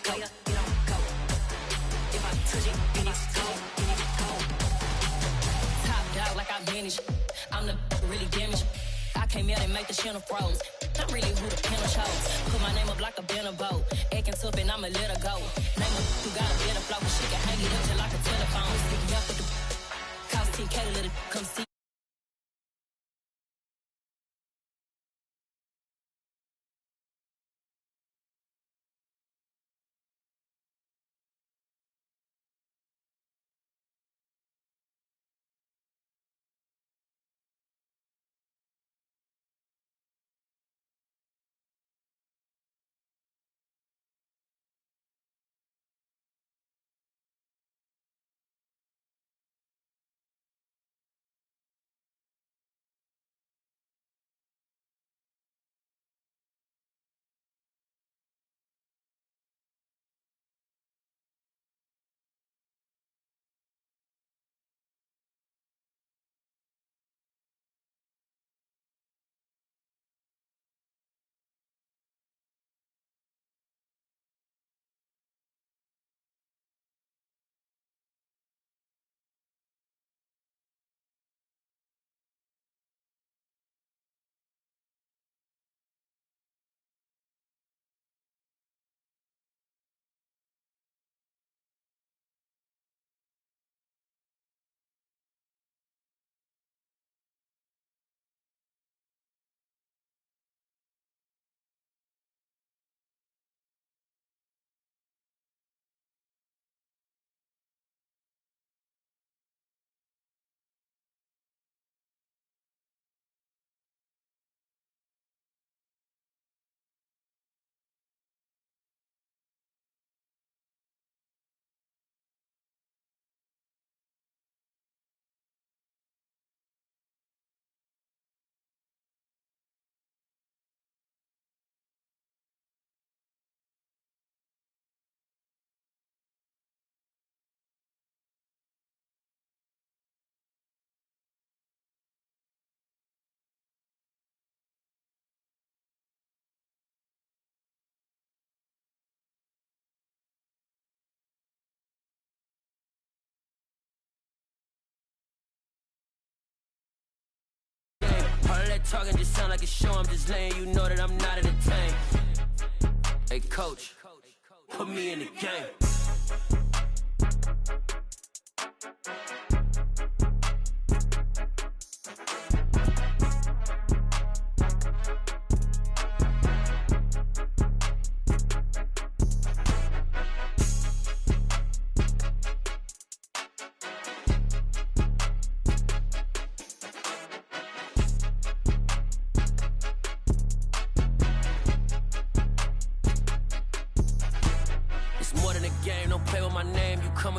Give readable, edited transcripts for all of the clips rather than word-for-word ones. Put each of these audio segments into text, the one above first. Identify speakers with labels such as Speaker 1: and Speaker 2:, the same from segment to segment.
Speaker 1: player, it don't go. If I touch it, then it's cold, then it's cold. Top dog like I manage. I'm the really damaged. I came out and make the channel froze. I'm really who the panel chose. Put my name up like a banner boat. Acting tough and I'ma let her go. Name her who got a better flow. She can hang it up just like a telephone. Stick me up with the cost 10K to let it come see.
Speaker 2: Talking just sound like a show, I'm just letting you know that I'm not entertained. Hey coach, put me in the game.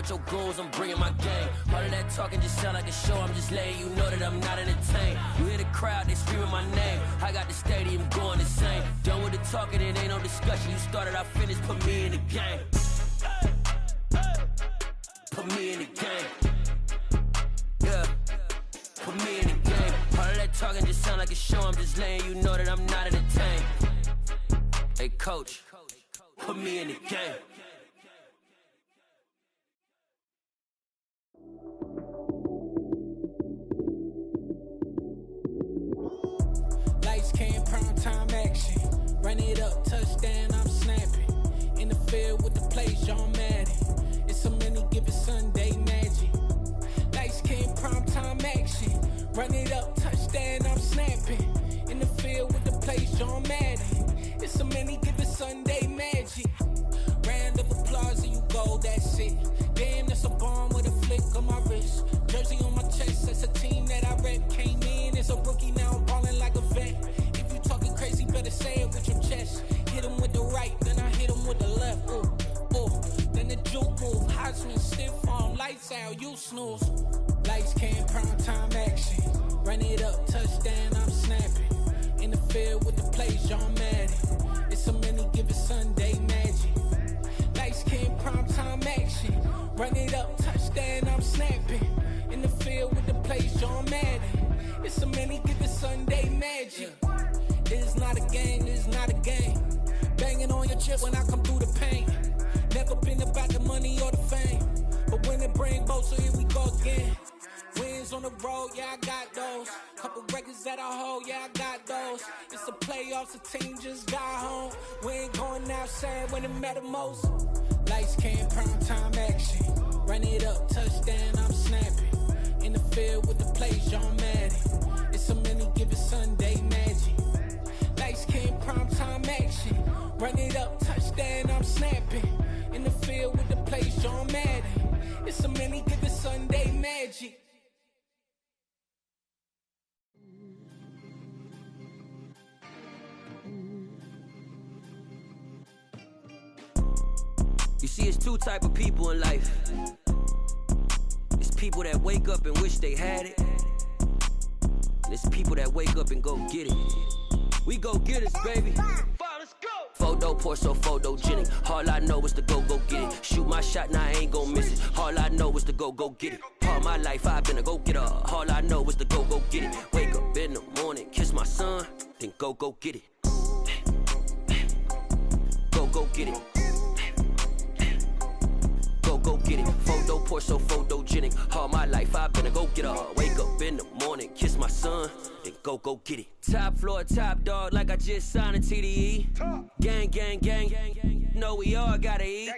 Speaker 2: Your goons, I'm bringing my game. All of that talking just sound like a show, I'm just letting you know that I'm not entertained. You hear the crowd, they screaming my name. I got the stadium going insane. Done with the talking, it ain't no discussion. You started, I finished, put me in the game. Put me in the game. Yeah, put me in the game. All of that talking just sound like a show, I'm just letting you know that I'm not entertained. Hey coach, put me in the game.
Speaker 3: Time action, run it up, touchdown, I'm snapping. In the field with the plays, John Madden. It's a many given Sunday magic. Lights came prime time action, run it up, touchdown, I'm snapping. In the field with the plays, John Madden. It's a many given Sunday magic. Round of applause and you go, that's it. Damn, that's a bomb with a flick on my wrist. Jersey on my chest, that's a team that I rep. Came in as a rookie, now I'm ballin' like a vet. Talking crazy, better say it with your chest. Hit him with the right, then I hit him with the left. Ooh, ooh, then the juke move. High swing, stiff arm, lights out, you snooze. Lights came, prime time action. Run it up, touchdown, I'm snapping. In the field with the plays, John Madden. It's a many given Sunday magic. Lights came, prime time action. Run it up, touchdown, I'm snapping. In the field with the plays, John Madden. It's a many given Sunday magic. This is not a game, this is not a game. Banging on your chest when I come through the paint. Wins on the road, yeah, I got those. Couple records that I hold, yeah, I got those. It's the playoffs, the team just got home. We ain't going outside when it matter most. Lights came, prime time action. Run it up, touchdown, I'm snapping. In the field with the plays, John Madden. It's a many given Sunday magic. Lights came, prime time action. Run it up, touchdown, I'm snapping. In the field with the plays, John Madden. It's a many given Sunday magic.
Speaker 2: You see, it's two type of people in life. It's people that wake up and wish they had it. And it's people that wake up and go get it. We go get it, baby. Let's go. Photo pour so photogenic. All I know is to go get it. Shoot my shot, now I ain't gon' miss it. All I know is to go get it. All my life I've been a go getter. All I know is to go get it. Wake up in the morning, kiss my son, then go get it. Go get it. Go get it. Photo pour so photogenic. All my life I've been a go getter. Wake up in the morning, kiss my son, then go get it. Top floor, top dog, like I just signed a TDE. Gang, gang, gang, gang, gang. Know we all gotta eat.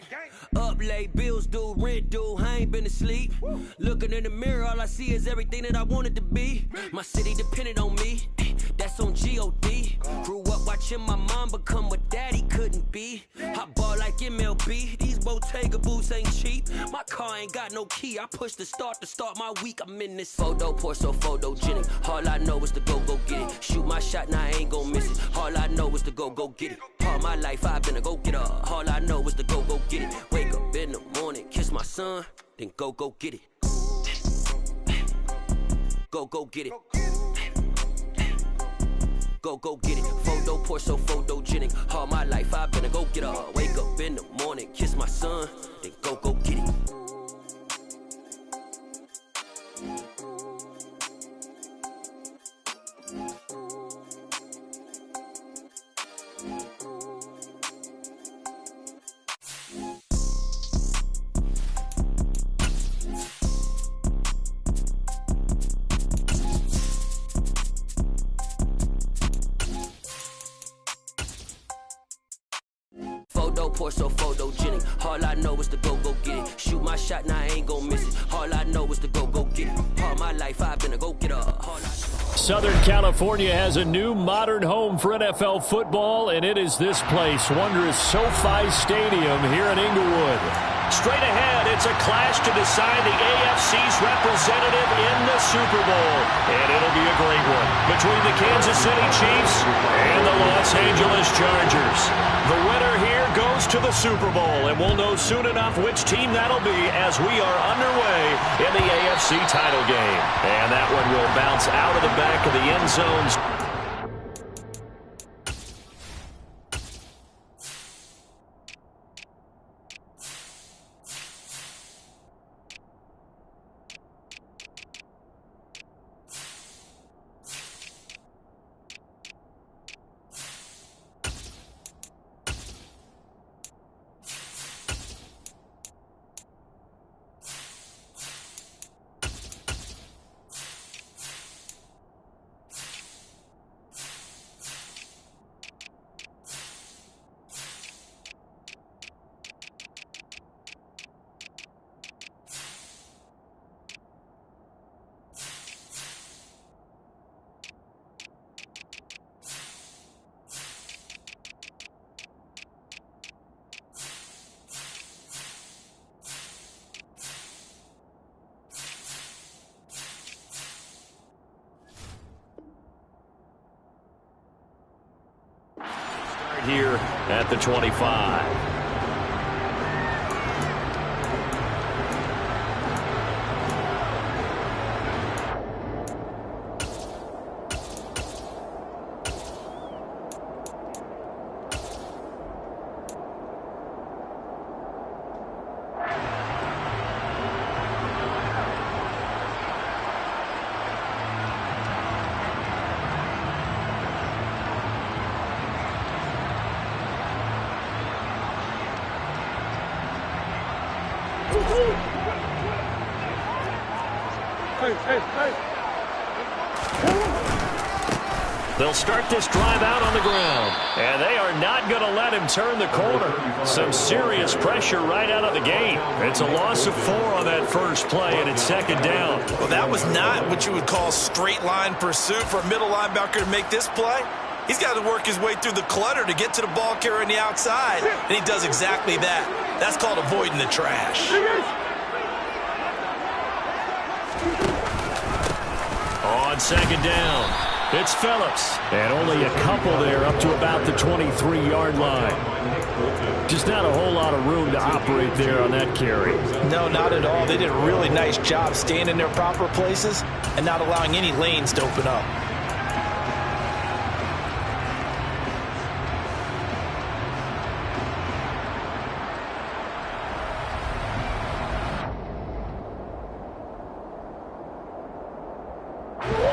Speaker 2: Up late, bills due, rent due. I ain't been asleep. Looking in the mirror, all I see is everything that I wanted to be. My city depended on me. That's on G.O.D. Grew up watching my mom become what daddy couldn't be. I ball like MLB. These Bottega boots ain't cheap. My car ain't got no key. I push the start to start my week. I'm in this photo pour so photogenic. All I know is to go get it. Shoot my shot, now I ain't gon' miss it. All I know is to go get it. All my life I've been a go getter. All I know is to go get it. Wake up in the morning, kiss my son, then go get it. Go get it. Go get it. Photo pour so photogenic. All my life I've been a go getter. Wake up in the morning, kiss my son, then go get it. Pour so photogenic. All I know is to go get it. Shoot my shot, now I ain't gon' miss it. All I know is to go get it. All my life I've been a go getter.
Speaker 4: Southern California has a new modern home for NFL football, and it is this place, wondrous SoFi Stadium here in Inglewood. Straight ahead, it's a clash to decide the AFC's representative in the Super Bowl. And it'll be a great one between the Kansas City Chiefs and the Los Angeles Chargers. The winner here goes to the Super Bowl, and we'll know soon enough which team that'll be as we are underway in the AFC title game. And that one will bounce out of the back of the end zones. Here at the 25. They'll start this drive out on the ground. And they are not going to let him turn the corner. Some serious pressure right out of the gate. It's a loss of 4 on that first play, and it's second down.
Speaker 5: Well, that was not what you would call straight line pursuit for a middle linebacker to make this play. He's got to work his way through the clutter to get to the ball carrier on the outside, and he does exactly that. That's called avoiding the trash.
Speaker 4: On second down, it's Phillips. And only a couple there up to about the 23-yard line. Just not a whole lot of room to operate there on that carry.
Speaker 5: No, not at all. They did a really nice job staying in their proper places and not allowing any lanes to open up.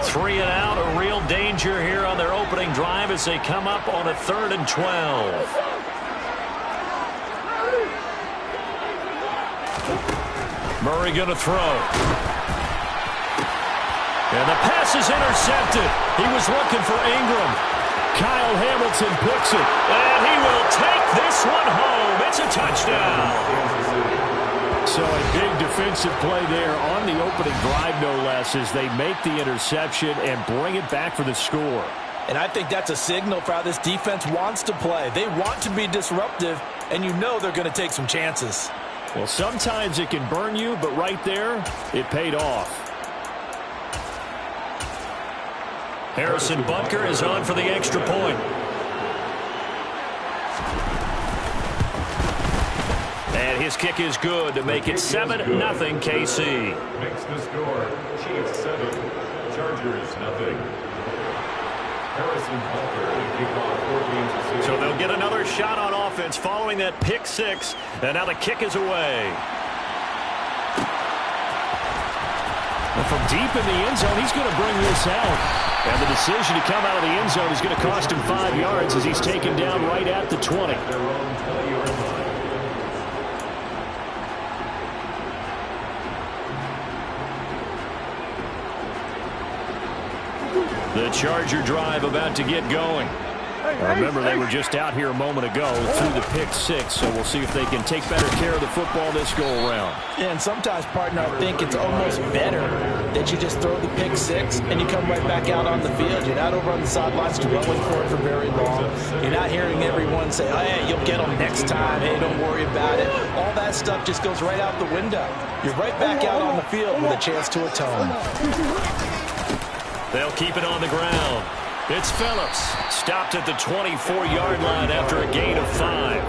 Speaker 4: Three and out, a real danger here on their opening drive as they come up on a 3rd and 12. Murray going to throw. And the pass is intercepted. He was looking for Ingram. Kyle Hamilton picks it. And he will take this one home. It's a touchdown. So a big defensive play there on the opening drive, no less, as they make the interception and bring it back for the score.
Speaker 5: And I think that's a signal for how this defense wants to play. They want to be disruptive, and you know they're going to take some chances.
Speaker 4: Well, sometimes it can burn you, but right there, it paid off. Harrison Butker is on for the extra point. And his kick is good to make it 7-0 KC.
Speaker 6: Makes the score. Chiefs 7, Chargers 0. Harrison Butker to kick off 14-6.
Speaker 4: So they'll get another shot on offense following that pick 6. And now the kick is away. And from deep in the end zone, he's going to bring this out. And the decision to come out of the end zone is going to cost him 5 yards as he's taken down right at the 20. The Charger drive about to get going. Remember, they were just out here a moment ago through the pick 6, so we'll see if they can take better care of the football this go-around.
Speaker 5: Yeah, and sometimes, partner, I think it's almost better that you just throw the pick 6 and you come right back out on the field. You're not over on the sidelines dwelling for it for very long. You're not hearing everyone say, oh, hey, you'll get them next time. Hey, don't worry about it. All that stuff just goes right out the window. You're right back out on the field with a chance to atone.
Speaker 4: They'll keep it on the ground. It's Phillips. Stopped at the 24-yard line after a gain of 5.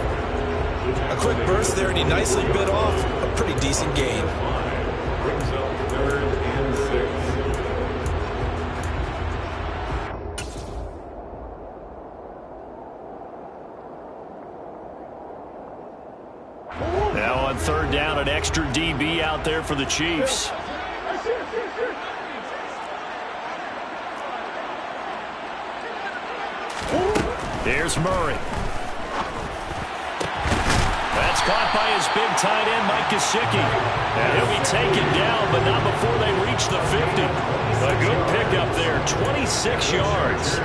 Speaker 5: A quick burst there, and he nicely bit off a pretty decent gain.
Speaker 6: Brings up 3rd and 6.
Speaker 4: Now on 3rd down, an extra DB out there for the Chiefs. Here's Murray. That's caught by his big tight end, Mike Gesicki. And he'll be taken down, but not before they reach the 50. A good pickup there, 26 yards.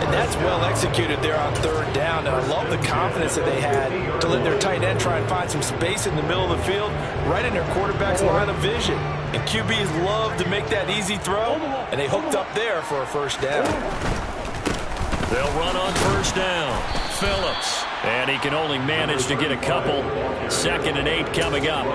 Speaker 5: And that's well executed there on 3rd down. And I love the confidence that they had to let their tight end try and find some space in the middle of the field, right in their quarterback's line of vision. And QBs love to make that easy throw, and they hooked up there for a 1st down.
Speaker 4: They'll run on 1st down. Phillips. And he can only manage to get a couple. 2nd and 8 coming up.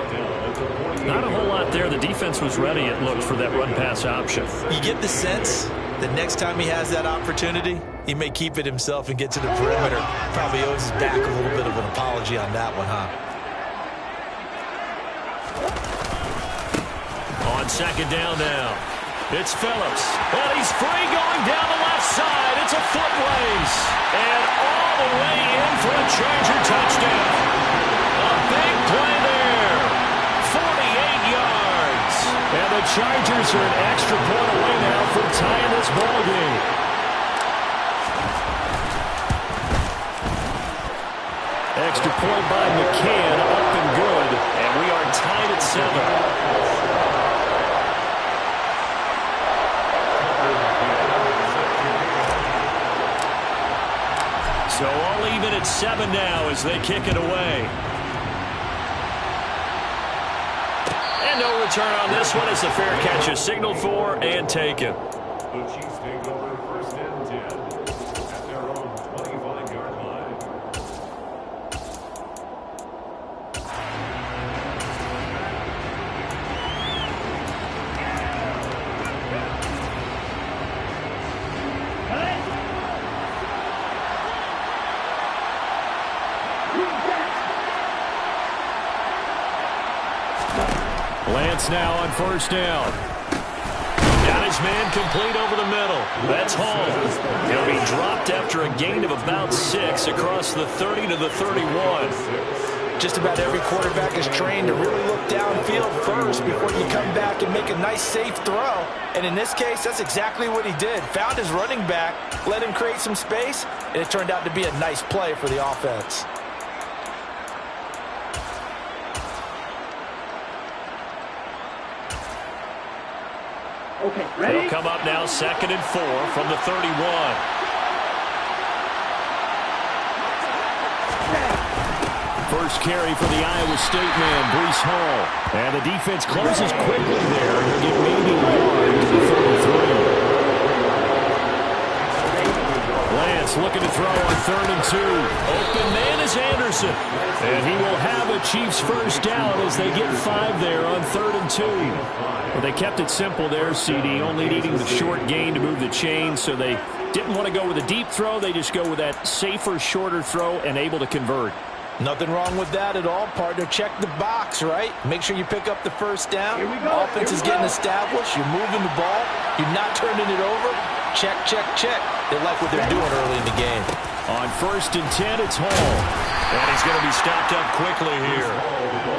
Speaker 4: Not a whole lot there. The defense was ready, it looked, for that run-pass option.
Speaker 5: You get the sense that next time he has that opportunity, he may keep it himself and get to the perimeter. Probably owes his back a little bit of an apology on that one, huh?
Speaker 4: On 2nd down now. It's Phillips. And he's free going down the left side. It's a foot race. And all the way in for a Charger touchdown. A big play there. 48 yards. And the Chargers are an extra point away now from tying this ball game. Extra point by McCann, up and good. And we are tied at 7. as they kick it away. And no return on this one as the fair catch is signaled for and taken.
Speaker 6: The Chiefs take over 1st and 10 at their own 25-yard line.
Speaker 4: Lance now on 1st down. Got his man complete over the middle. That's Hall. He'll be dropped after a gain of about 6 across the 30 to the 31.
Speaker 5: Just about every quarterback is trained to really look downfield first before you come back and make a nice, safe throw. And in this case, that's exactly what he did. Found his running back, let him create some space, and it turned out to be a nice play for the offense.
Speaker 4: Okay, ready? They'll come up now 2nd and 4 from the 31. First carry for the Iowa State man, Breece Hall. And the defense closes quickly there. He'll get maybe a yard to the 33. Lance looking to throw on 3rd and 2. Open man is Anderson. And he will have a Chiefs first down as they get 5 there on 3rd and 2. Well, they kept it simple there, CD, only needing the short gain to move the chain, so they didn't want to go with a deep throw. They just go with that safer, shorter throw and able to convert.
Speaker 5: Nothing wrong with that at all, partner. Check the box, right? Make sure you pick up the first down. Offense is getting established. You're moving the ball. You're not turning it over. Check, check, check. They like what they're doing early in the game.
Speaker 4: On 1st and 10, it's Hall. And he's going to be stopped up quickly here.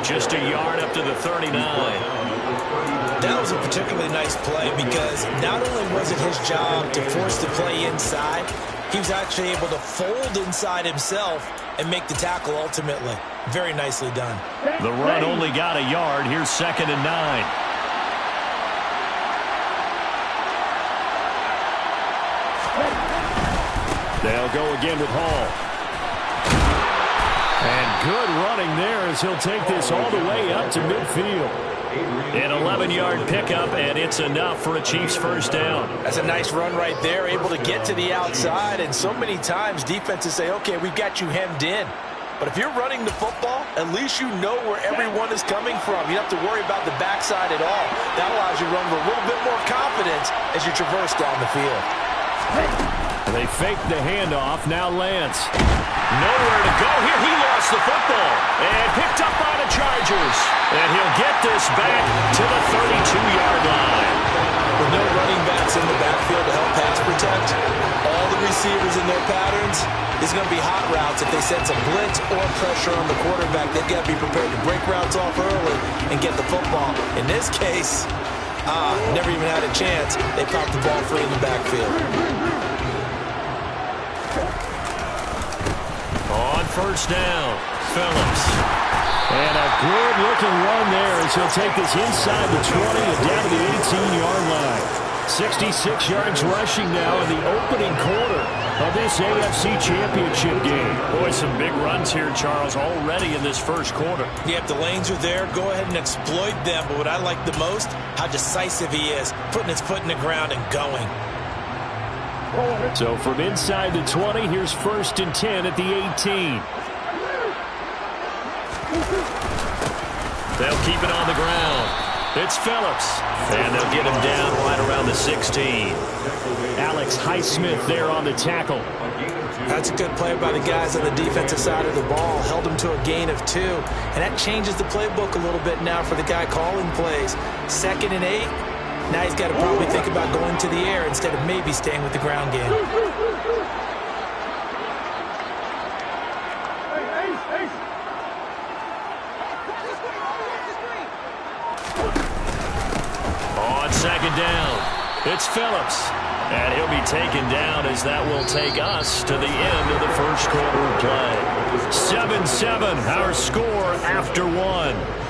Speaker 4: Just a yard up to the 39.
Speaker 5: That was a particularly nice play because not only was it his job to force the play inside, he was actually able to fold inside himself and make the tackle ultimately. Very nicely done.
Speaker 4: The run only got a yard. Here's 2nd and 9. They'll go again with Hall. And good running there as he'll take this all the way up to midfield. An 11-yard pickup, and it's enough for a Chiefs first down.
Speaker 5: That's a nice run right there, able to get to the outside. And so many times defenses say, okay, we've got you hemmed in. But if you're running the football, at least you know where everyone is coming from. You don't have to worry about the backside at all. That allows you to run with a little bit more confidence as you traverse down the field.
Speaker 4: They faked the handoff. Now Lance. Nowhere to go here. He lost the football. And picked up by the Chargers. And he'll get this back to the 32-yard line.
Speaker 5: With no running backs in the backfield to help pass protect, all the receivers in their patterns is going to be hot routes. If they sense a blitz or pressure on the quarterback, they've got to be prepared to break routes off early and get the football. In this case, never even had a chance. They popped the ball free in the backfield.
Speaker 4: On 1st down, Phillips. And a good-looking run there as he'll take this inside the 20 and down to the 18-yard line. 66 yards rushing now in the opening quarter of this AFC Championship game. Boy, some big runs here, Charles, already in this first quarter.
Speaker 5: Yeah, if the lanes are there, go ahead and exploit them. But what I like the most, how decisive he is, putting his foot in the ground and going.
Speaker 4: So from inside the 20, here's 1st and 10 at the 18. They'll keep it on the ground. It's Phillips. And they'll get him down right around the 16. Alex Highsmith there on the tackle.
Speaker 5: That's a good play by the guys on the defensive side of the ball. Held him to a gain of 2. And that changes the playbook a little bit now for the guy calling plays. 2nd and 8. Now he's got to probably think about going to the air instead of maybe staying with the ground game.
Speaker 4: On 2nd down, it's Phillips. And he'll be taken down as that will take us to the end of the first quarter of play. 7-7, our score after 1.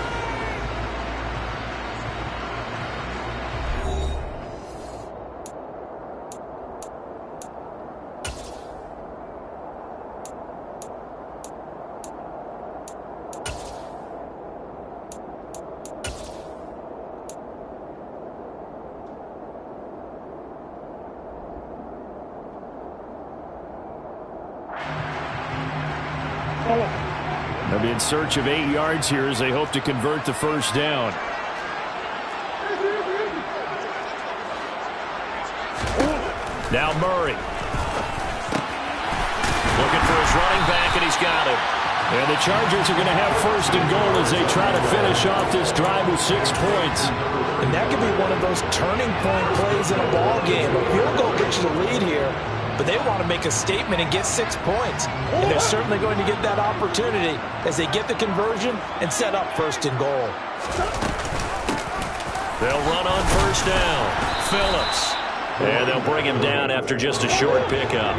Speaker 4: in search of 8 yards here as they hope to convert the first down. Now Murray. Looking for his running back, and he's got him. And the Chargers are going to have first and goal as they try to finish off this drive with 6 points.
Speaker 5: And that could be one of those turning point plays in a ball game. A field goal gets you the lead here, but they want to make a statement and get 6 points. And they're certainly going to get that opportunity as they get the conversion and set up first and goal.
Speaker 4: They'll run on first down. Phillips. And they'll bring him down after just a short pickup.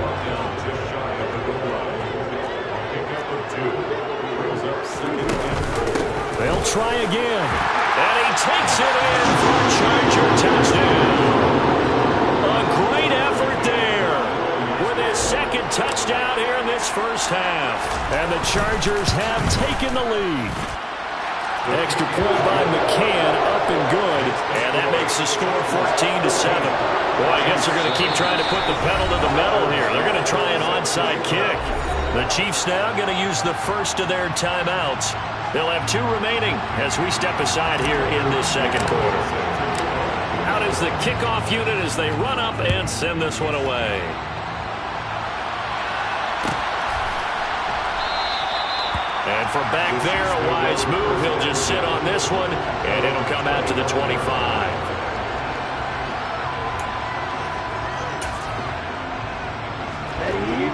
Speaker 4: They'll try again. And he takes it in for a Charger touchdown. A great effort there with his second touchdown here in this first half. And the Chargers have taken the lead. Extra point by McCann, up and good. And that makes the score 14-7. Boy, I guess they're going to keep trying to put the pedal to the metal here. They're going to try an onside kick. The Chiefs now going to use the first of their timeouts. They'll have 2 remaining as we step aside here in this second quarter. Out is the kickoff unit as they run up and send this one away. And from back there, a wise move. He'll just sit on this one, and it'll come out to the 25.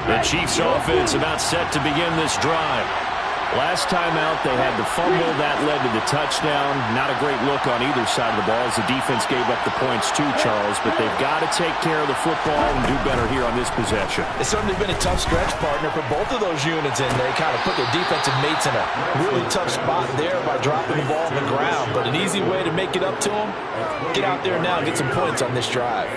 Speaker 4: The Chiefs offense about set to begin this drive. Last time out, they had the fumble. That led to the touchdown. Not a great look on either side of the ball as the defense gave up the points too, Charles. But they've got to take care of the football and do better here on this possession.
Speaker 5: It's certainly been a tough stretch, partner, for both of those units, and they kind of put their defensive mates in a really tough spot there by dropping the ball on the ground. But an easy way to make it up to them, get out there now and get some points on this drive.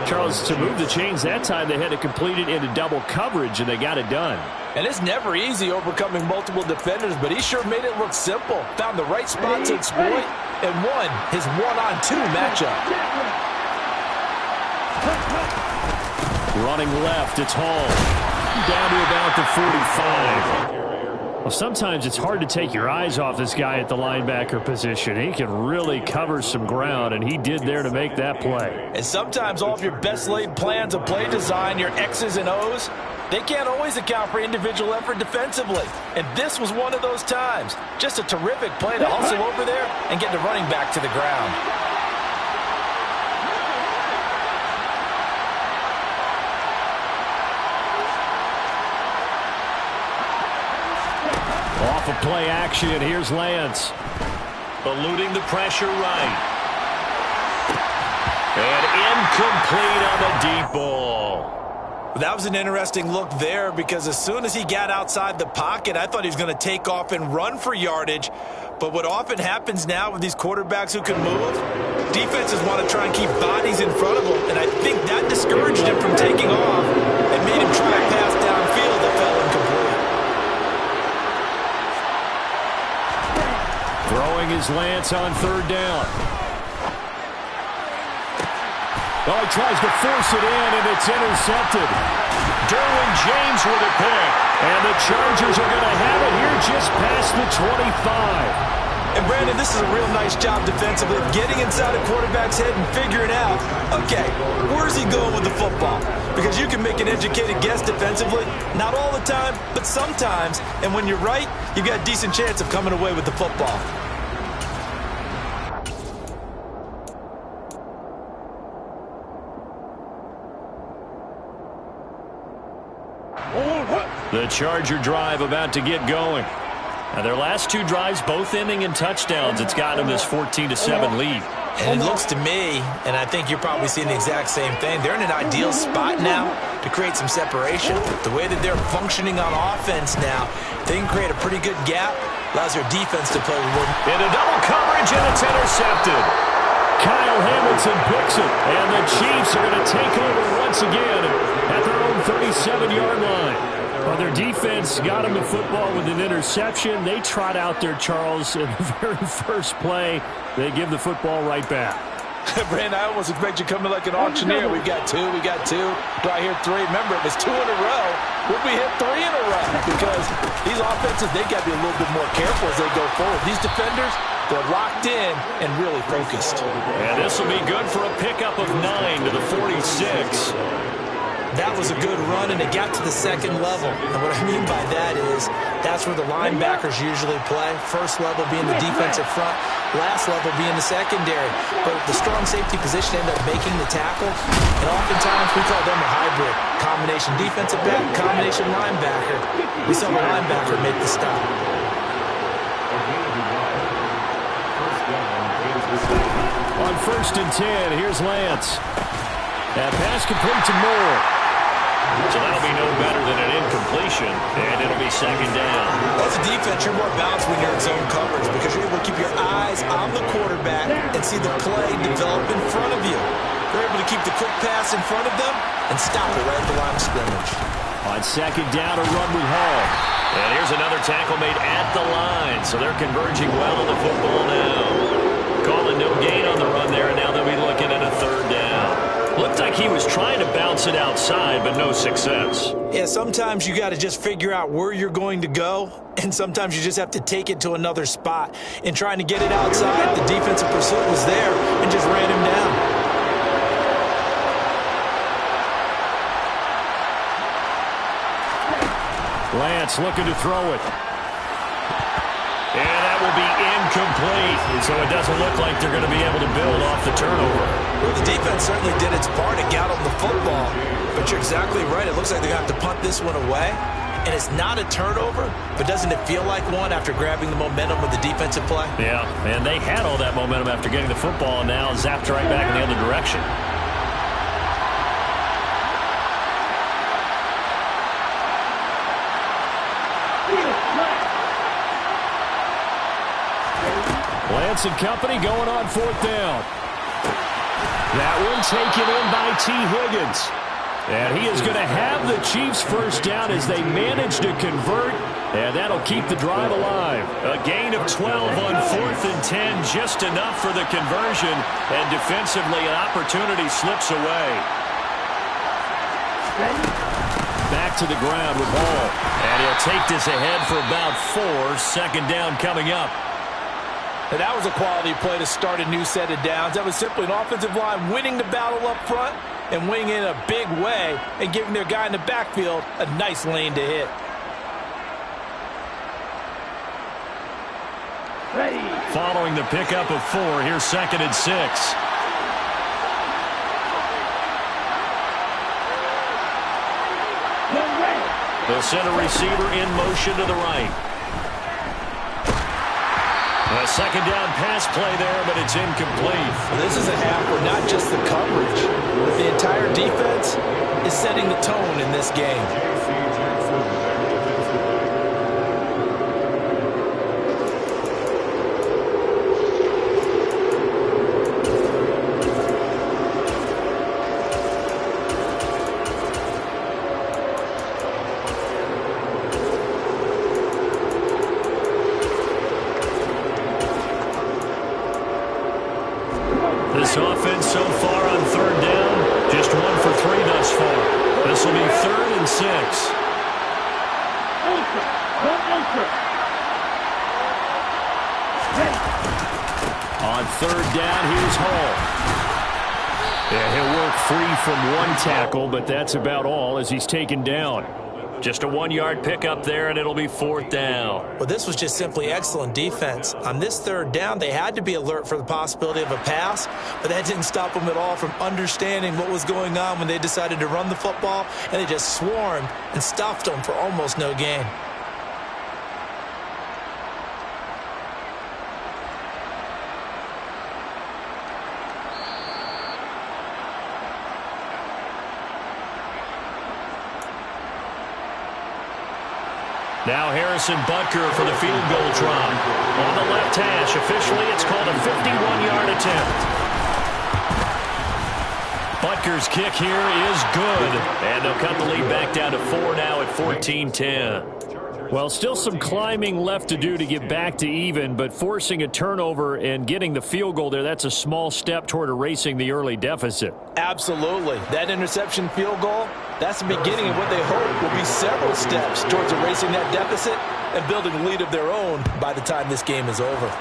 Speaker 4: Charles, to move the chains that time, they had to complete it into double coverage, and they got it done.
Speaker 5: And it's never easy overcoming multiple defenders, but he sure made it look simple. Found the right spot to exploit and won his one-on-2 matchup.
Speaker 4: Running left, it's Hall. Down to about the 45. Well, sometimes it's hard to take your eyes off this guy at the linebacker position. He can really cover some ground, and he did there to make that play.
Speaker 5: And sometimes all of your best-laid plans of play design, your X's and O's, they can't always account for individual effort defensively. And this was one of those times. Just a terrific play to hustle over there and get the running back to the ground.
Speaker 4: Off of play action, here's Lance. Eluding the pressure right. And incomplete on the deep ball.
Speaker 5: That was an interesting look there because as soon as he got outside the pocket, I thought he was going to take off and run for yardage. But what often happens now with these quarterbacks who can move, defenses want to try and keep bodies in front of them. And I think that discouraged him from taking off and made him try a pass downfield that fell incomplete.
Speaker 4: Throwing his Lance on third down. Oh, he tries to force it in, and it's intercepted. Derwin James with a pick. And the Chargers are going to have it here just past the 25.
Speaker 5: And, Brandon, this is a real nice job defensively of getting inside a quarterback's head and figuring out, okay, where's he going with the football? Because you can make an educated guess defensively, not all the time, but sometimes. And when you're right, you've got a decent chance of coming away with the football.
Speaker 4: The Charger drive about to get going. Now their last 2 drives, both ending in touchdowns. It's got them this 14-7 lead.
Speaker 5: And it looks to me, and I think you're probably seeing the exact same thing, they're in an ideal spot now to create some separation. The way that they're functioning on offense now, they can create a pretty good gap, allows their defense to play with more.
Speaker 4: Into double coverage, and it's intercepted. Kyle Hamilton picks it, and the Chiefs are going to take over once again at their own 37-yard line. Well, their defense got them the football with an interception. They trot out there, Charles, in the very first play. They give the football right back.
Speaker 5: Brandon, I almost expect you to come in like an auctioneer. We got two. Do I hear three? Remember, it was 2 in a row. Would we hit 3 in a row? Because these offenses, they got to be a little bit more careful as they go forward. These defenders, they're locked in and really focused.
Speaker 4: And this will be good for a pickup of 9 to the 46.
Speaker 5: That was a good run, and it got to the second level. And what I mean by that is that's where the linebackers usually play. First level being the defensive front, last level being the secondary. But the strong safety position ended up making the tackle, and oftentimes we call them a hybrid. Combination defensive back, combination linebacker. We saw the linebacker make the stop.
Speaker 4: On 1st and 10, here's Lance. That pass complete to Moore. So that'll be no better than an incompletion, and it'll be 2nd down.
Speaker 5: As a defense, you're more balanced when you're in zone coverage because you're able to keep your eyes on the quarterback and see the play develop in front of you. You're able to keep the quick pass in front of them and stop it right at the line of scrimmage.
Speaker 4: On 2nd down, a run with Hall. And here's another tackle made at the line, so they're converging well on the football now. Calling no gain on the run there, and now they'll be looking at a 3rd down. Looked like he was trying to bounce it outside, but no success.
Speaker 5: Yeah, sometimes you got to just figure out where you're going to go, and sometimes you just have to take it to another spot. In trying to get it outside, the defensive pursuit was there and just ran him down.
Speaker 4: Lance looking to throw it. And that will be incomplete. So it doesn't look like they're going to be able to build off the turnover.
Speaker 5: Well, the defense certainly did its part. It got on the football. But you're exactly right. It looks like they're going to have to punt this one away. And it's not a turnover, but doesn't it feel like one after grabbing the momentum of the defensive play?
Speaker 4: Yeah, and they had all that momentum after getting the football, and now zapped right back in the other direction. Lance and company going on 4th down. That one taken in by T. Higgins. And he is going to have the Chiefs' 1st down as they manage to convert. And that'll keep the drive alive. A gain of 12 on 4th and 10, just enough for the conversion. And defensively, an opportunity slips away. Back to the ground with Hall. And he'll take this ahead for about 4. 2nd down coming up.
Speaker 5: And that was a quality play to start a new set of downs. That was simply an offensive line winning the battle up front and winning in a big way and giving their guy in the backfield a nice lane to hit.
Speaker 4: Following the pickup of 4, here's 2nd and 6. They'll send a receiver in motion to the right. A 2nd down pass play there, but it's incomplete.
Speaker 5: Well, this is a half where not just the coverage, but the entire defense is setting the tone in this game.
Speaker 4: This offense so far on 3rd down, just 1 for 3 thus far. This will be 3rd and 6. On 3rd down, here's Hall. Yeah, he'll work free from one tackle, but that's about all as he's taken down. Just a 1-yard pickup there, and it'll be 4th down.
Speaker 5: Well, this was just simply excellent defense. On this 3rd down, they had to be alert for the possibility of a pass, but that didn't stop them at all from understanding what was going on when they decided to run the football, and they just swarmed and stuffed them for almost no gain.
Speaker 4: Now Harrison Butker for the field goal try. On the left hash, officially it's called a 51-yard attempt. Butker's kick here is good. And they'll cut the lead back down to 4 now at 14-10. Well, still some climbing left to do to get back to even, but forcing a turnover and getting the field goal there, that's a small step toward erasing the early deficit.
Speaker 5: Absolutely. That interception field goal, that's the beginning of what they hope will be several steps towards erasing that deficit and building a lead of their own by the time this game is over.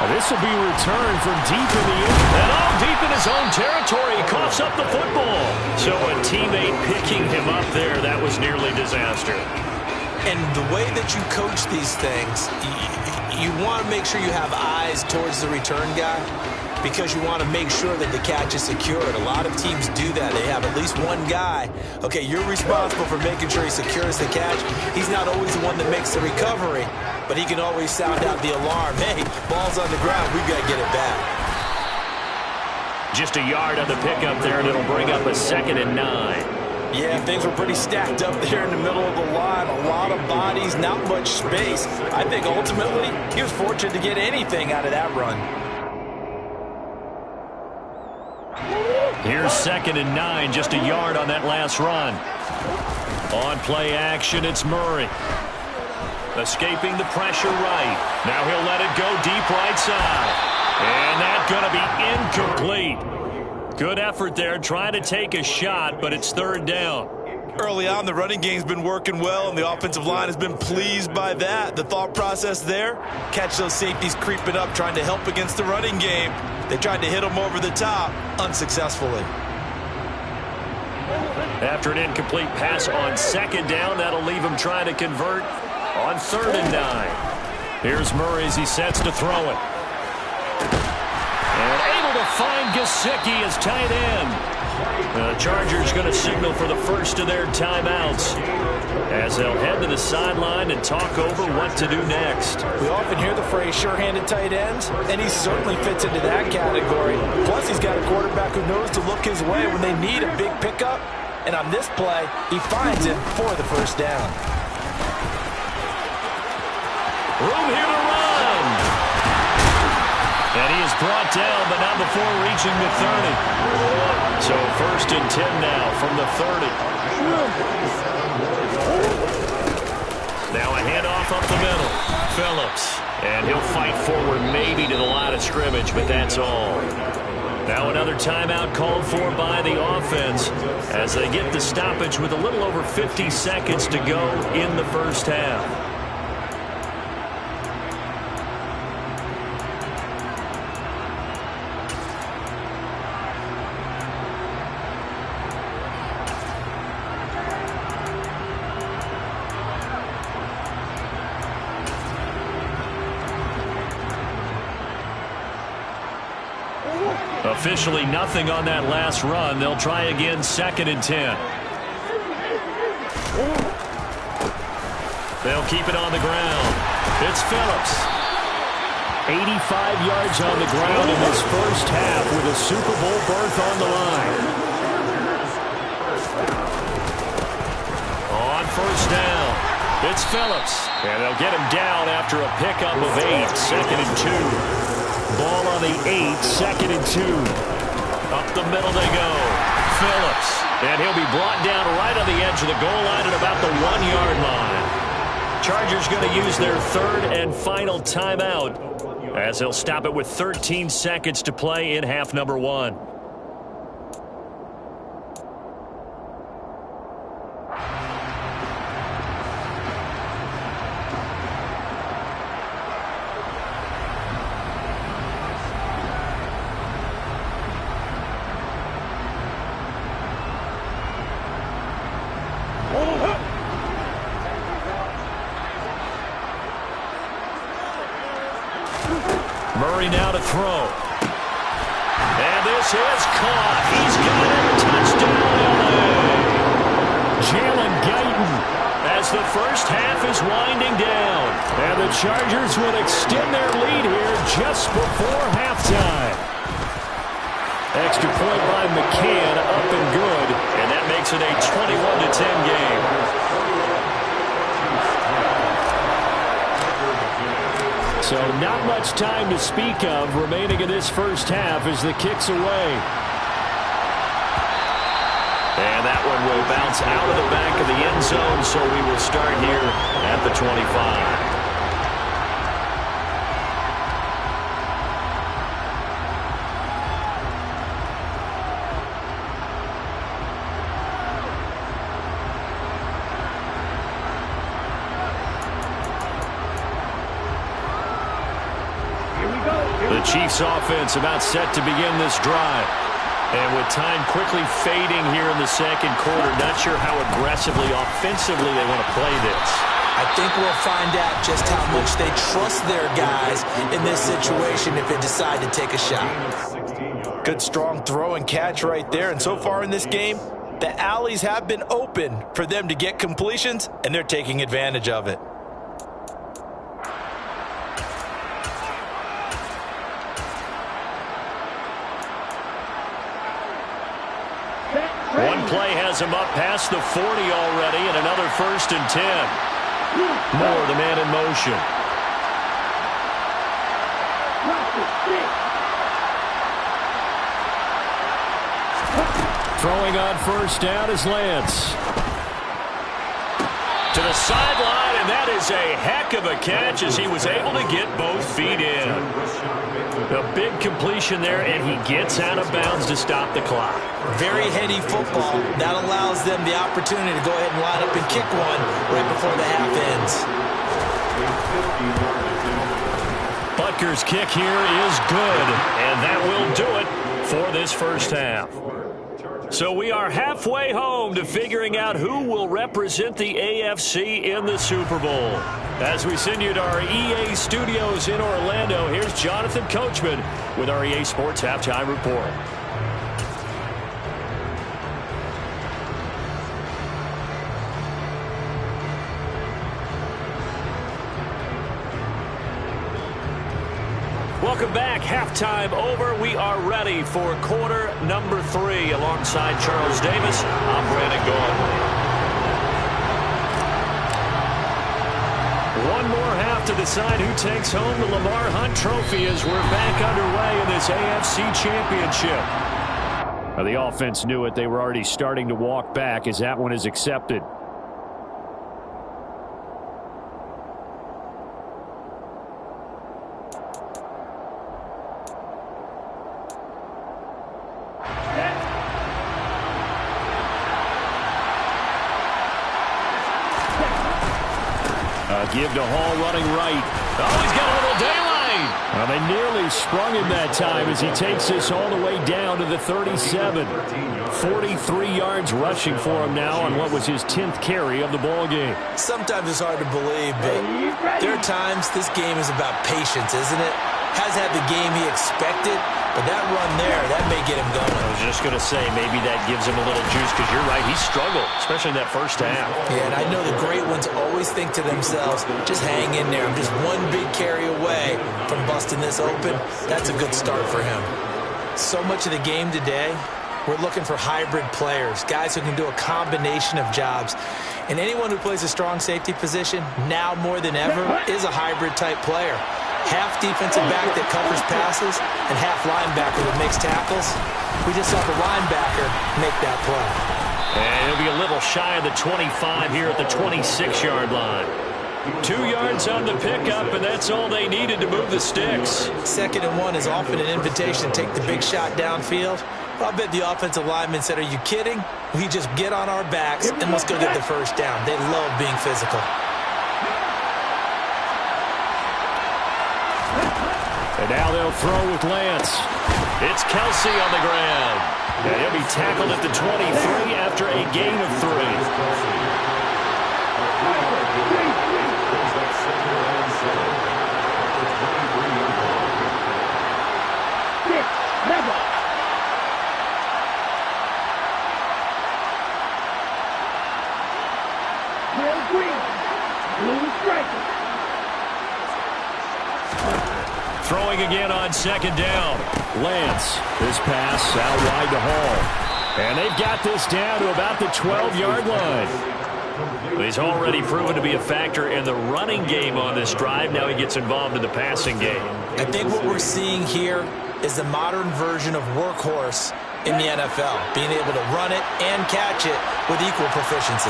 Speaker 4: This will be returned from deep in the end. And all deep in his own territory. He coughs up the football. So a teammate picking him up there, that was nearly disaster.
Speaker 5: And the way that you coach these things, you want to make sure you have eyes towards the return guy because you want to make sure that the catch is secured. A lot of teams do that. They have at least one guy. Okay, you're responsible for making sure he secures the catch. He's not always the one that makes the recovery, but he can always sound out the alarm. Hey, ball's on the ground. We've got to get it back.
Speaker 4: Just a yard on the pickup there, and it'll bring up a 2nd and 9.
Speaker 5: Yeah, things were pretty stacked up there in the middle of the line. A lot of bodies, not much space. I think ultimately he was fortunate to get anything out of that run.
Speaker 4: Here's 2nd and 9, just a yard on that last run. On play action, it's Murray. Escaping the pressure right. Now he'll let it go deep right side. And that's going to be incomplete. Good effort there, trying to take a shot, but it's 3rd down.
Speaker 5: Early on, the running game's been working well, and the offensive line has been pleased by that. The thought process there, catch those safeties creeping up, trying to help against the running game. They tried to hit them over the top, unsuccessfully.
Speaker 4: After an incomplete pass on 2nd down, that'll leave him trying to convert on 3rd and 9. Here's Murray as he sets to throw it. And able to find Gesicki as tight end. The Chargers going to signal for the first of their timeouts as they'll head to the sideline and talk over what to do next.
Speaker 5: We often hear the phrase sure-handed tight ends, and he certainly fits into that category. Plus, he's got a quarterback who knows to look his way when they need a big pickup. And on this play, he finds it for the 1st down.
Speaker 4: Room here to run. And he is brought down, but not before reaching the 30. So 1st and 10 now from the 30. Now a handoff up the middle. Phillips. And he'll fight forward maybe to the line of scrimmage, but that's all. Now another timeout called for by the offense as they get the stoppage with a little over 50 seconds to go in the 1st half. Officially nothing on that last run. They'll try again 2nd and 10. They'll keep it on the ground. It's Phillips. 85 yards on the ground in this 1st half with a Super Bowl berth on the line. On 1st down, it's Phillips. And they'll get him down after a pickup of 8. 2nd and 2. Ball on the 8, 2nd and 2. Up the middle they go. Phillips. And he'll be brought down right on the edge of the goal line at about the 1-yard line. Chargers going to use their 3rd and final timeout as they'll stop it with 13 seconds to play in half number 1. Murray now to throw. And this is caught. He's got it. Touchdown, LA. Jalen Guyton as the 1st half is winding down. And the Chargers will extend their lead here just before halftime. Extra point by McCann, up and good. And that makes it a 21-10 game. So not much time to speak of remaining in this 1st half as the kick's away. And that one will bounce out of the back of the end zone, so we will start here at the 25. The Chiefs offense about set to begin this drive. And with time quickly fading here in the second quarter, not sure how aggressively, offensively they want to play this.
Speaker 5: I think we'll find out just how much they trust their guys in this situation if they decide to take a shot. Good strong throw and catch right there. And so far in this game, the alleys have been open for them to get completions, and they're taking advantage of it.
Speaker 4: One play has him up past the 40 already, and another 1st and 10. Moore, the man in motion. Throwing on 1st down is Lance. To the sideline, and that is a heck of a catch as he was able to get both feet in. A big completion there, and he gets out of bounds to stop the clock.
Speaker 5: Very heady football. That allows them the opportunity to go ahead and line up and kick one right before the half ends.
Speaker 4: Butker's kick here is good, and that will do it for this first half. So we are halfway home to figuring out who will represent the AFC in the Super Bowl. As we send you to our EA studios in Orlando, here's Jonathan Coachman with our EA Sports Halftime Report. Welcome back. Halftime over. We are ready for quarter number 3. Alongside Charles Davis, I'm Brandon Gaudin. One more half to decide who takes home the Lamar Hunt Trophy as we're back underway in this AFC Championship. Now, the offense knew it. They were already starting to walk back as that one is accepted. Give to Hall running right. Oh, he's got a little daylight. Well, they nearly sprung him that time as he takes this all the way down to the 37. 43 yards rushing for him now on what was his 10th carry of the ball game.
Speaker 5: Sometimes it's hard to believe, but there are times this game is about patience, isn't it? Has had the game he expected, but that run there, that may get him going.
Speaker 4: I was just going to say, maybe that gives him a little juice, because you're right, he struggled, especially in that first half.
Speaker 5: Yeah, and I know the great ones always think to themselves, just hang in there. I'm just one big carry away from busting this open. That's a good start for him. So much of the game today, we're looking for hybrid players, guys who can do a combination of jobs. And anyone who plays a strong safety position, now more than ever, is a hybrid-type player. Half defensive back that covers passes and half linebacker that makes tackles. We just saw the linebacker make that play.
Speaker 4: And he'll be a little shy of the 25 here at the 26-yard line. 2 yards on the pickup, and that's all they needed to move the sticks.
Speaker 5: 2nd and 1 is often an invitation to take the big shot downfield. Well, I bet the offensive lineman said, "Are you kidding? We just get on our backs and let's go get the first down." They love being physical.
Speaker 4: And now they'll throw with Lance. It's Kelsey on the ground. And he'll be tackled at the 23 after a gain of 3. Throwing again on 2nd down. Lance, this pass out wide to Hall. And they've got this down to about the 12-yard line. He's already proven to be a factor in the running game on this drive. Now he gets involved in the passing game.
Speaker 5: I think what we're seeing here is the modern version of workhorse in the NFL, being able to run it and catch it with equal proficiency.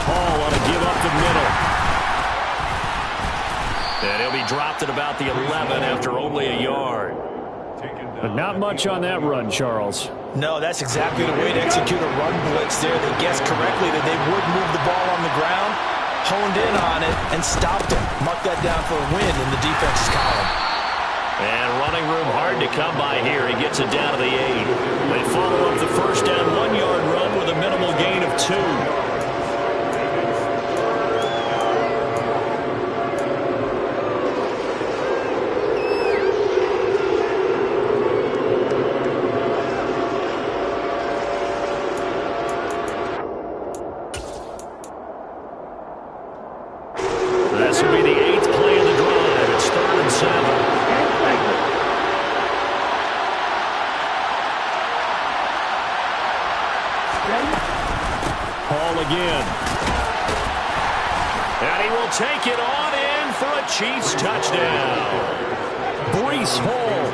Speaker 4: Hall on a give up the middle. And he'll be dropped at about the 11 after only a yard. But not much on that run, Charles.
Speaker 5: No, that's exactly the way to execute a run blitz there. They guessed correctly that they would move the ball on the ground, honed in on it, and stopped him. Mark that down for a win in the defense's column.
Speaker 4: And running room hard to come by here. He gets it down to the 8. They follow up the first down 1-yard run with a minimal gain of 2. This will be the 8th play of the drive. It's 3rd and 7. Hall again. And he will take it on in for a Chiefs touchdown. Breece Hall,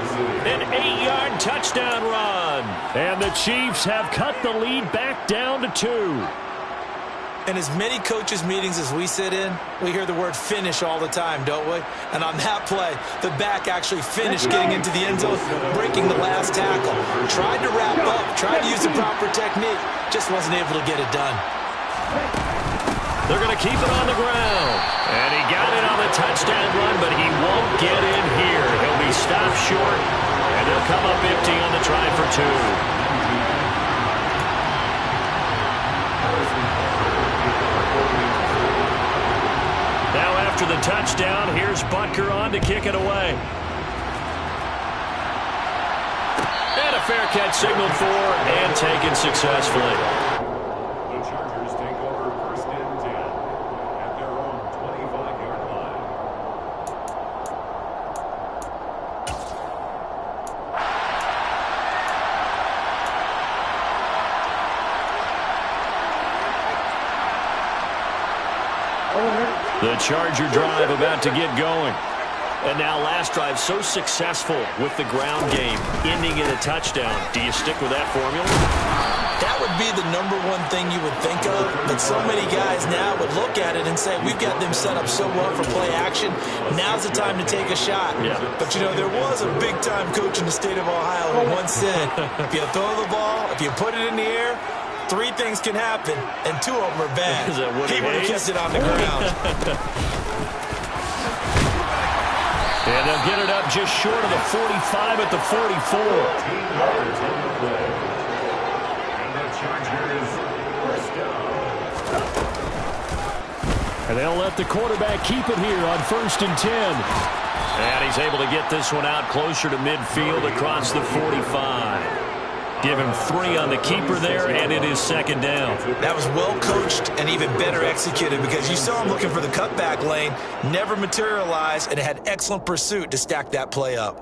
Speaker 4: an 8-yard touchdown run. And the Chiefs have cut the lead back down to 2.
Speaker 5: In as many coaches' meetings as we sit in, we hear the word finish all the time, don't we? And on that play, the back actually finished getting into the end zone, breaking the last tackle. Tried to wrap up, tried to use the proper technique, just wasn't able to get it done.
Speaker 4: They're going to keep it on the ground. And he got it on the touchdown run, but he won't get in here. He'll be stopped short, and they'll come up empty on the try for 2. Now after the touchdown, here's Butker on to kick it away. And a fair catch signaled for and taken successfully.
Speaker 6: The Chargers take over 1st and 10 at their own 25-yard line.
Speaker 4: The Charger drive about to get going. And now last drive so successful with the ground game, ending in a touchdown. Do you stick with that formula?
Speaker 5: That would be the #1 thing you would think of, but so many guys now would look at it and say, we've got them set up so well for play action, now's the time to take a shot.
Speaker 4: Yeah.
Speaker 5: But, you know, there was a big-time coach in the state of Ohio who once said, if you throw the ball, if you put it in the air, 3 things can happen, and 2 of them are bad.
Speaker 4: Is that what
Speaker 5: he would have kept it on the ground.
Speaker 4: And they'll get it up just short of the 45 at the 44.
Speaker 6: 18 yards on the play. And the Chargers first down.
Speaker 4: And they'll let the quarterback keep it here on 1st and 10. And he's able to get this one out closer to midfield across the 45. Give him 3 on the keeper there, and it is 2nd down.
Speaker 5: That was well coached and even better executed because you saw him looking for the cutback lane, never materialized, and it had excellent pursuit to stack that play up.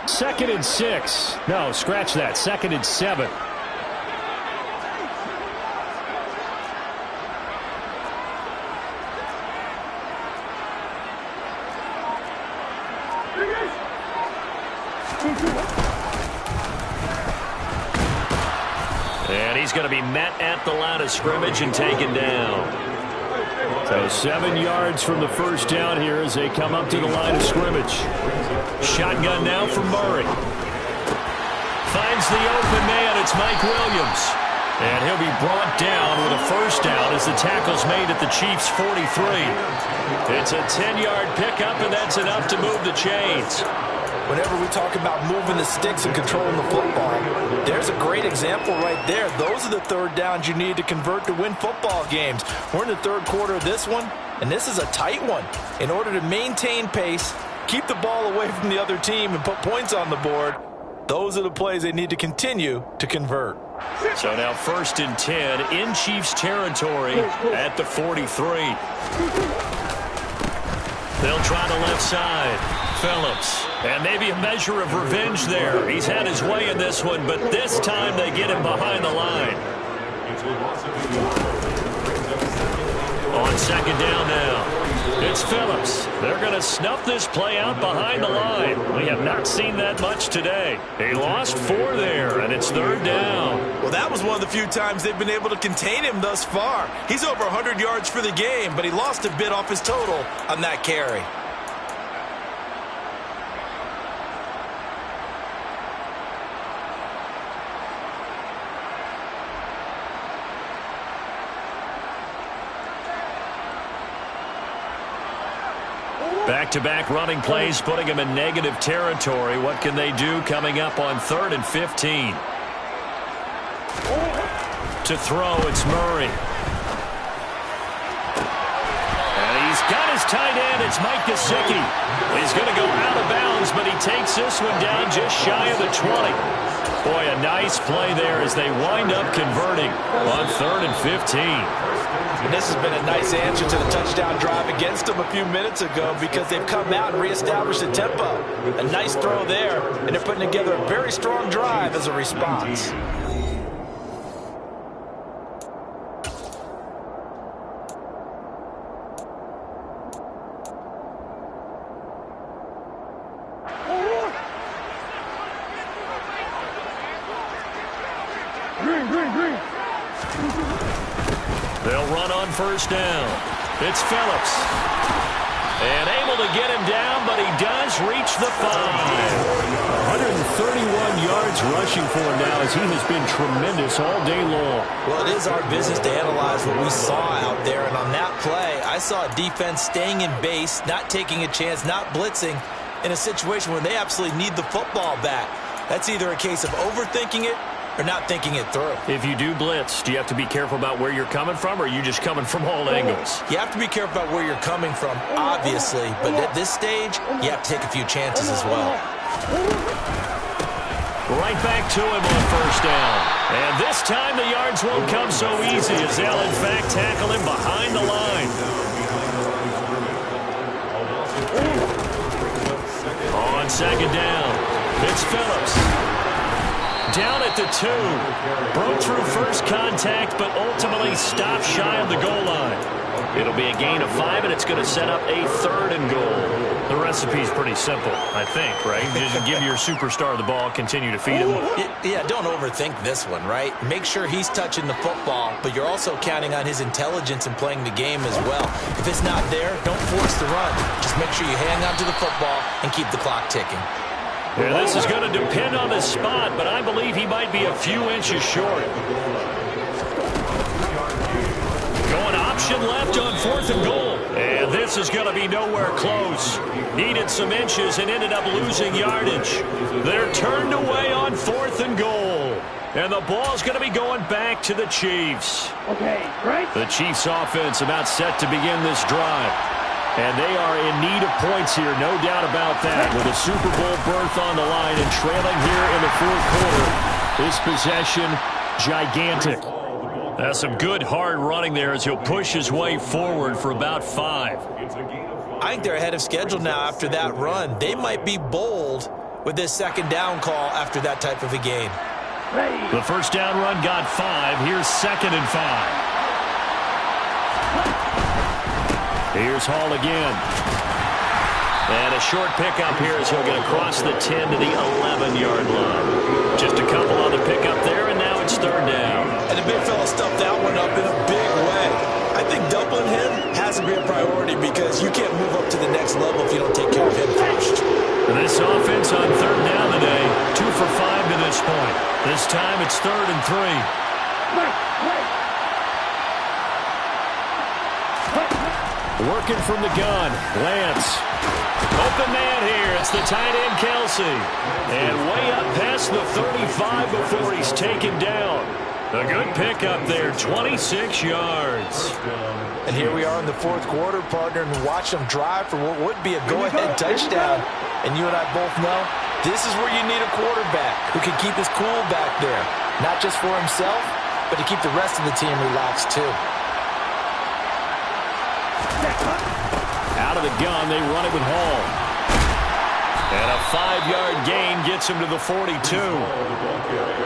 Speaker 4: 2nd and 6. No, scratch that. 2nd and 7. And he's going to be met at the line of scrimmage and taken down. So 7 yards from the first down here as they come up to the line of scrimmage. Shotgun now for Murray. Finds the open man. It's Mike Williams. And he'll be brought down with a first down as the tackle's made at the Chiefs' 43. It's a 10-yard pickup, and that's enough to move the chains.
Speaker 5: Whenever we talk about moving the sticks and controlling the football, there's a great example right there. Those are the 3rd downs you need to convert to win football games. We're in the 3rd quarter of this one, and this is a tight one. In order to maintain pace, keep the ball away from the other team, and put points on the board, those are the plays they need to continue to convert.
Speaker 4: So now 1st and 10 in Chiefs territory at the 43. They'll try the left side. Phillips. And maybe a measure of revenge there. He's had his way in this one, but this time they get him behind the line.
Speaker 6: It's a loss of 4. Brings up second and
Speaker 4: On second down now. It's Phillips. They're going to snuff this play out behind the line. We have not seen that much today. They lost 4 there, and it's third down.
Speaker 5: Well, that was one of the few times they've been able to contain him thus far. He's over 100 yards for the game, but he lost a bit off his total on that carry.
Speaker 4: Back-to-back running plays, putting him in negative territory. What can they do coming up on 3rd and 15? To throw, it's Murray. And he's got his tight end. It's Mike Gesicki. He's going to go out of bounds, but he takes this one down just shy of the 20. Boy, a nice play there as they wind up converting on 3rd and 15.
Speaker 5: And this has been a nice answer to the touchdown drive against them a few minutes ago because they've come out and reestablished the tempo. A nice throw there, and they're putting together a very strong drive as a response.
Speaker 4: They'll run on first down. It's Phillips. And able to get him down, but he does reach the 5. 131 yards rushing for him now as he has been tremendous all day long.
Speaker 5: Well, it is our business to analyze what we saw out there. And on that play, I saw a defense staying in base, not taking a chance, not blitzing in a situation where they absolutely need the football back. That's either a case of overthinking it or not thinking it through.
Speaker 4: If you do blitz, do you have to be careful about where you're coming from, or are you just coming from all angles?
Speaker 5: You have to be careful about where you're coming from, obviously, but at this stage, you have to take a few chances as well.
Speaker 4: Right back to him on first down. And this time the yards won't come so easy as they'll, in fact, tackle him behind the line. On second down, it's Phillips. Down at the 2. Broke through first contact, but ultimately stopped shy of the goal line. It'll be a gain of 5, and it's going to set up a 3rd and goal. The recipe's pretty simple, I think, right? Just give your superstar the ball, continue to feed him.
Speaker 5: Yeah, don't overthink this one, right? Make sure he's touching the football, but you're also counting on his intelligence in playing the game as well. If it's not there, don't force the run. Just make sure you hang on to the football and keep the clock ticking.
Speaker 4: Yeah, this is going to depend on the spot, but I believe he might be a few inches short. Going option left on 4th and goal. And this is going to be nowhere close. Needed some inches and ended up losing yardage. They're turned away on 4th and goal. And the ball's going to be going back to the Chiefs.
Speaker 7: Okay, right?
Speaker 4: The Chiefs offense about set to begin this drive. And they are in need of points here, no doubt about that. With a Super Bowl berth on the line and trailing here in the 4th quarter. This possession, gigantic. That's some good hard running there as he'll push his way forward for about 5.
Speaker 5: I think they're ahead of schedule now after that run. They might be bold with this second down call after that type of a game.
Speaker 4: The first down run got 5. Here's 2nd and 5. Here's Hall again. And a short pickup here as he'll get across the 10 to the 11-yard line. Just a couple on the pickup there, and now it's 3rd down.
Speaker 5: And the big fella stuffed that one up in a big way. I think doubling him has to be a priority because you can't move up to the next level if you don't take care of him first.
Speaker 4: And this offense on 3rd down today, 2 for 5 to this point. This time it's 3rd and 3. Working from the gun, Lance. Open man here. It's the tight end, Kelsey. And way up past the 35 before he's taken down. A good pickup there, 26 yards.
Speaker 5: And here we are in the 4th quarter, partner, and watch them drive for what would be a go-ahead touchdown. And you and I both know this is where you need a quarterback who can keep his cool back there. Not just for himself, but to keep the rest of the team relaxed too.
Speaker 4: Out of the gun, they run it with Hall. And a 5-yard gain gets him to the 42.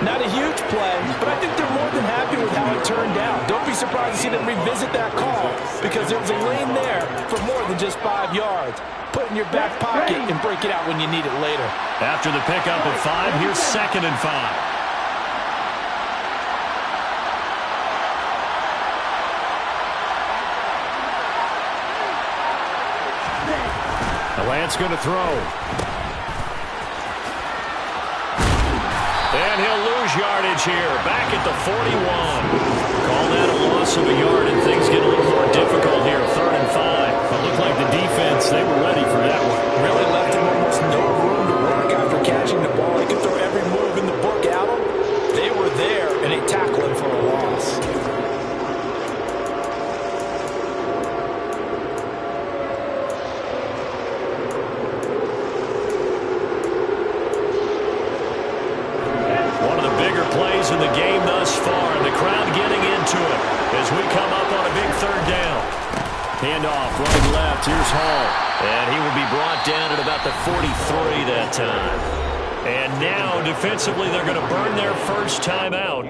Speaker 5: Not a huge play, but I think they're more than happy with how it turned out. Don't be surprised to see them revisit that call because there was a lane there for more than just 5 yards. Put it in your back pocket and break it out when you need it later.
Speaker 4: After the pickup of 5, here's 2nd and 5. Lance going to throw. And he'll lose yardage here. Back at the 41. Call that a loss of a yard, and things get a little more difficult here. 3rd and 5. It looked like the defense, they were ready for that one.
Speaker 5: Really left him almost no room to work after catching the ball. He could throw every move in the book at him. They were there, and they tackled him for a loss.
Speaker 4: Plays in the game thus far, and the crowd getting into it as we come up on a big 3rd down. Handoff, running left, here's Hall. And he will be brought down at about the 43 that time. And now, defensively, they're going to burn their first time out.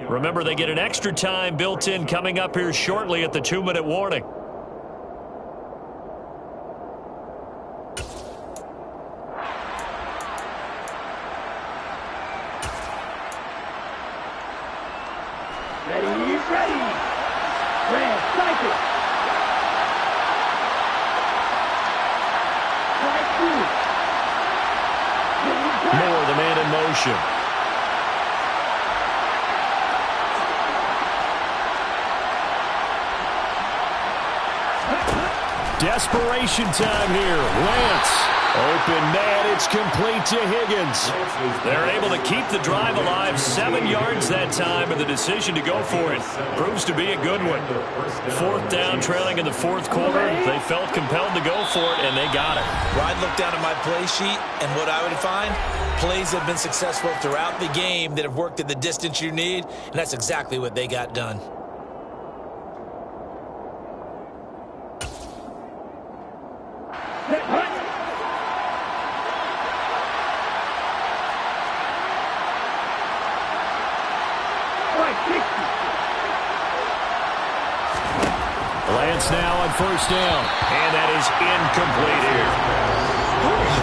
Speaker 4: Remember, they get an extra time built in coming up here shortly at the 2-minute warning. Moore, the man in motion. Desperation time here. Lance. Open man, it's complete to Higgins. They're able to keep the drive alive. 7 yards that time, and the decision to go for it proves to be a good one. 4th down, trailing in the 4th quarter. They felt compelled to go for it, and they got it.
Speaker 5: Well, I'd look down at my play sheet, and what I would find, plays have been successful throughout the game that have worked at the distance you need, and that's exactly what they got done.
Speaker 4: Lance now on 1st down, and that is incomplete here.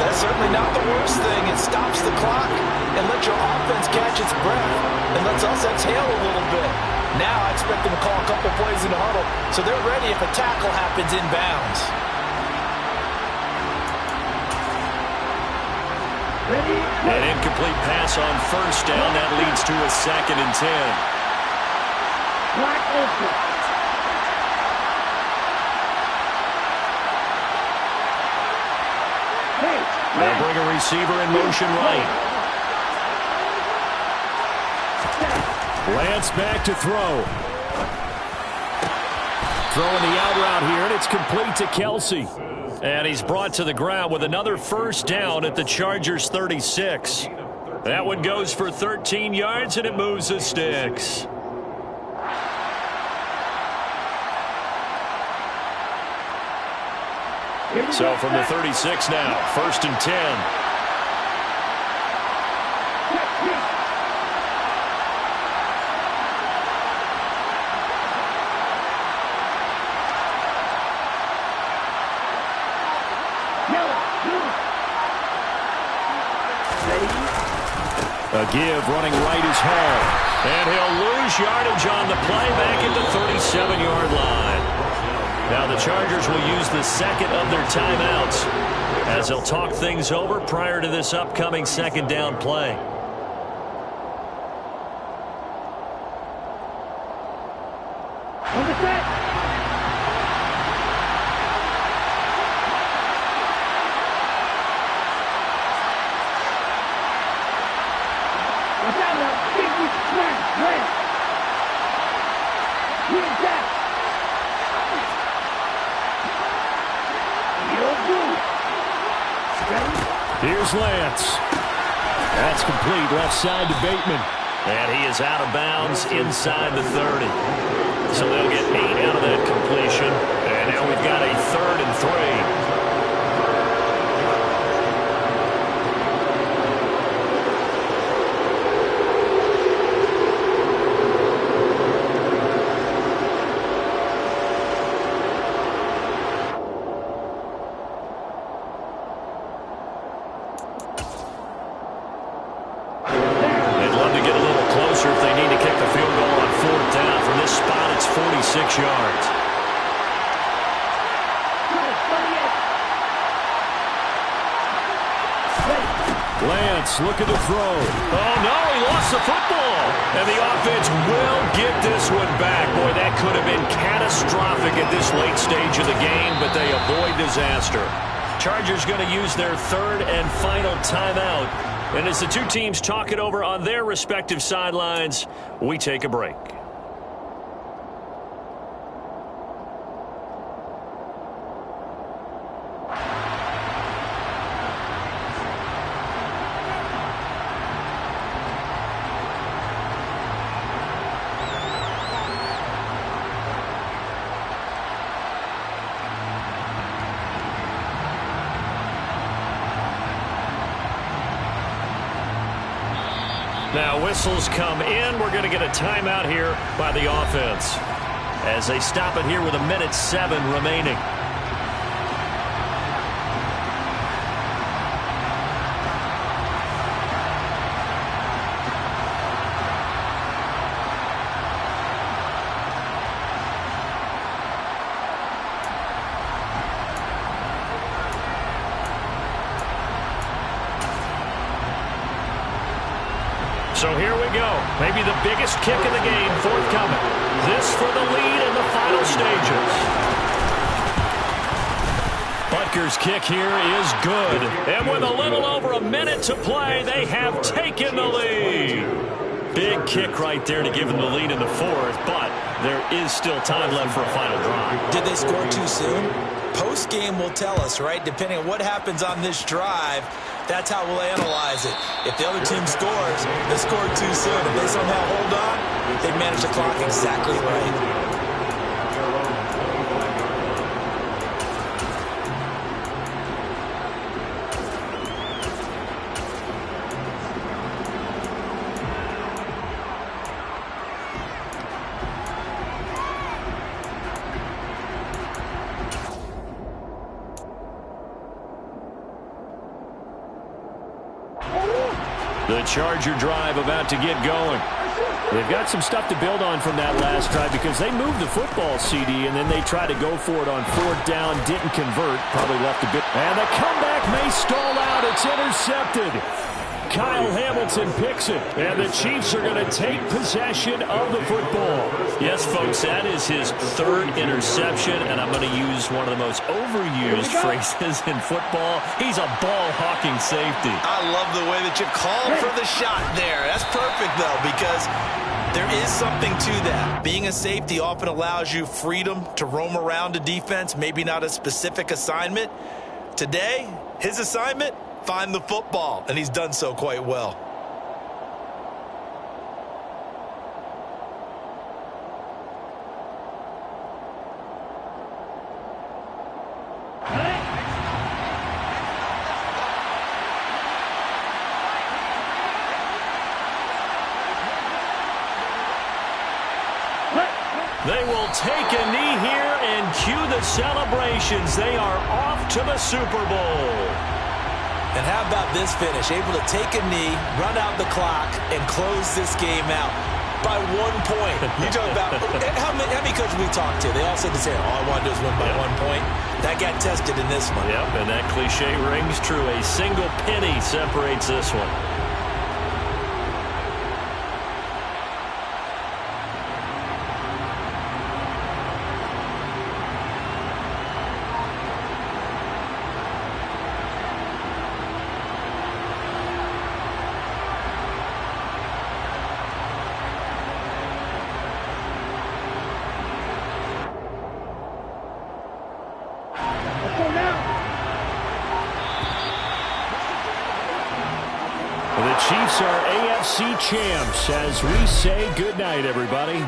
Speaker 5: That's certainly not the worst thing. It stops the clock and lets your offense catch its breath and lets us exhale a little bit. Now I expect them to call a couple plays in the huddle so they're ready if a tackle happens inbounds.
Speaker 4: An incomplete pass on 1st down. That leads to a 2nd and 10. They'll bring a receiver in motion right. Lance back to throw. Throwing the out route here, and it's complete to Kelsey. And he's brought to the ground with another 1st down at the Chargers' 36. That one goes for 13 yards, and it moves the sticks. So from the 36 now, 1st and 10. A give, running right is Hall. And he'll lose yardage on the play back at the 37-yard line. Now the Chargers will use the 2nd of their timeouts as they'll talk things over prior to this upcoming 2nd down play. Here's Lance. That's complete, left side to Bateman. And he is out of bounds inside the 30. So they'll get 8 out of that completion. And now we've got a 3rd and 3. 6 yards. Lance looking to throw. Oh, no, he lost the football. And the offense will get this one back. Boy, that could have been catastrophic at this late stage of the game, but they avoid disaster. Chargers going to use their third and final timeout. And as the two teams talk it over on their respective sidelines, we take a break. Now whistles come in. We're going to get a timeout here by the offense as they stop it here with 1:07 remaining. So here we go. Maybe the biggest kick of the game forthcoming. This for the lead in the final stages. Butker's kick here is good. And with a little over a minute to play, they have taken the lead. Big kick right there to give them the lead in the fourth, but there is still time left for a final drive.
Speaker 5: Did they score too soon? Post-game will tell us, right? Depending on what happens on this drive, that's how we'll analyze it. If the other team scores, they scored too soon. If they somehow hold on, they managed the clock exactly right.
Speaker 4: The Charger drive about to get going. They've got some stuff to build on from that last drive because they moved the football, CD, and then they tried to go for it on fourth down, didn't convert, probably left a bit. And the comeback may stall out. It's intercepted. Kyle Hamilton picks it, and the Chiefs are going to take possession of the football. Yes, folks, that is his third interception, and I'm going to use one of the most overused phrases in football. He's a ball-hawking safety.
Speaker 5: I love the way that you called for the shot there. That's perfect, though, because there is something to that. Being a safety often allows you freedom to roam around a defense, maybe not a specific assignment. Today, his assignment, find the football, and he's done so quite well.
Speaker 4: They will take a knee here and cue the celebrations. They are off to the Super Bowl.
Speaker 5: And how about this finish? Able to take a knee, run out the clock, and close this game out by 1 point. You talk about how many coaches we talked to? They all said the same. All I want to do is win by 1 point. That got tested in this one.
Speaker 4: Yep, and that cliche rings true. A single penny separates this one. The Chiefs are AFC champs as we say goodnight, everybody.